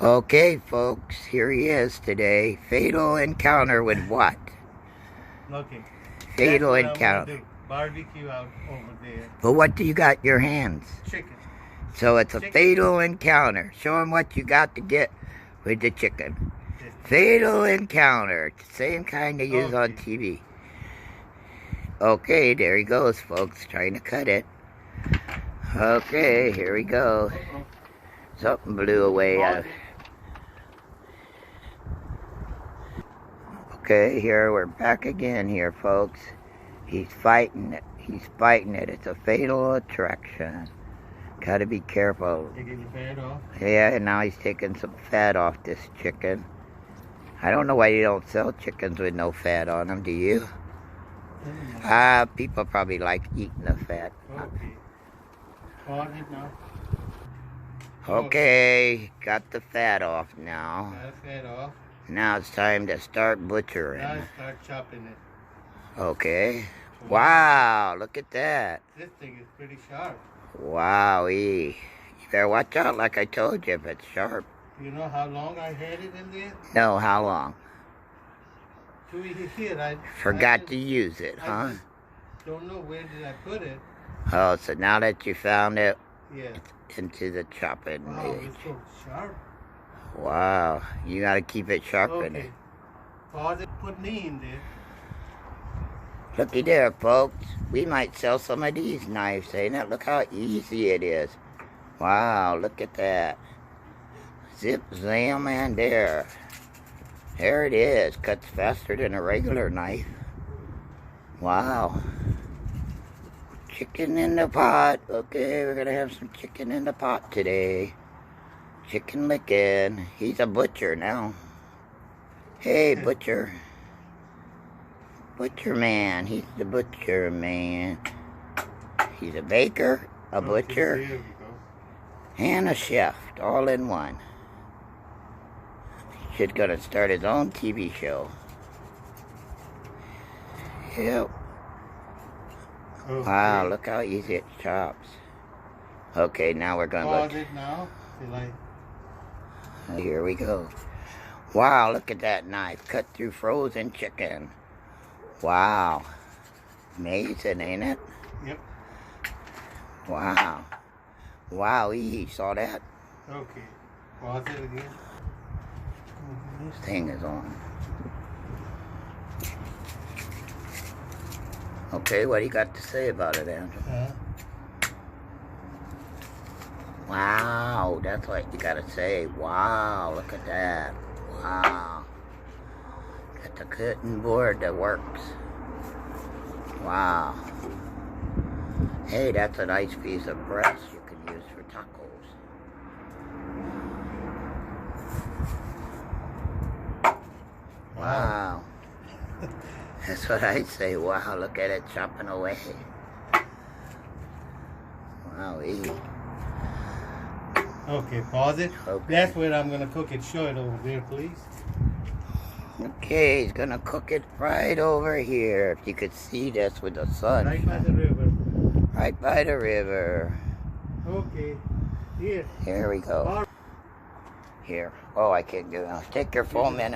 Okay, folks, here he is today. Fatal encounter with what? Okay. Fatal That's what encounter. I'm gonna do. Barbecue out over there. But what do you got in your hands? Chicken. So it's a Chicken. fatal encounter. Show him what you got to get with the chicken. Yes. Fatal encounter. Same kind they use on TV. Okay, there he goes, folks, trying to cut it. Okay, here we go. Something blew away. Okay, here we're back again here, folks. He's fighting it. He's fighting it. It's a fatal attraction. Gotta be careful. Taking the fat off? Yeah, and now he's taking some fat off this chicken. I don't know why you don't sell chickens with no fat on them, do you? People probably like eating the fat. Okay. Pause it now. Okay, got the fat off now. Got the fat off. Now it's time to start butchering. Now start chopping it. Okay. Wow, look at that. This thing is pretty sharp. Wowee. You better watch out like I told you if it's sharp. You know how long I had it in there? No, how long? To here, I forgot to use it, huh? Don't know where did I put it. Oh, so now that you found it, yeah, it's into the chopping wow, it's so sharp. Wow, you gotta keep it sharpened. Okay. Pause it, put me in there. Looky there, folks. We might sell some of these knives, ain't it? Look how easy it is. Wow, look at that. Zip, zam, and there. There it is. Cuts faster than a regular knife. Wow. Chicken in the pot. Okay, we're gonna have some chicken in the pot today. Chicken licking. He's a butcher now. Hey, butcher. Butcher man. He's the butcher man. He's a baker, a butcher, and a chef, all in one. He's gonna start his own TV show. Yep. Okay. Wow, look how easy it chops. Okay, now we're gonna look. Pause it now. Here we go. Wow, look at that knife. Cut through frozen chicken. Wow. Amazing, ain't it? Yep. Wow. Wow, you saw that? Okay. Pause it again. This thing is on. Okay, what do you got to say about it, Andrew? Wow, that's what you gotta say. Wow, look at that. Wow. Got the cutting board that works. Wow. Hey, that's a nice piece of breast you can use for tacos. Wow. That's what I say. Wow, look at it chopping away. Wow, easy. Okay, pause it. Okay. That's where I'm going to cook it. Show it over there, please. Okay, he's going to cook it right over here. If you could see this with the sun. Right by the river. Right by the river. Okay. Here. Here we go. Here. Oh, I can't do it. Take your full minute.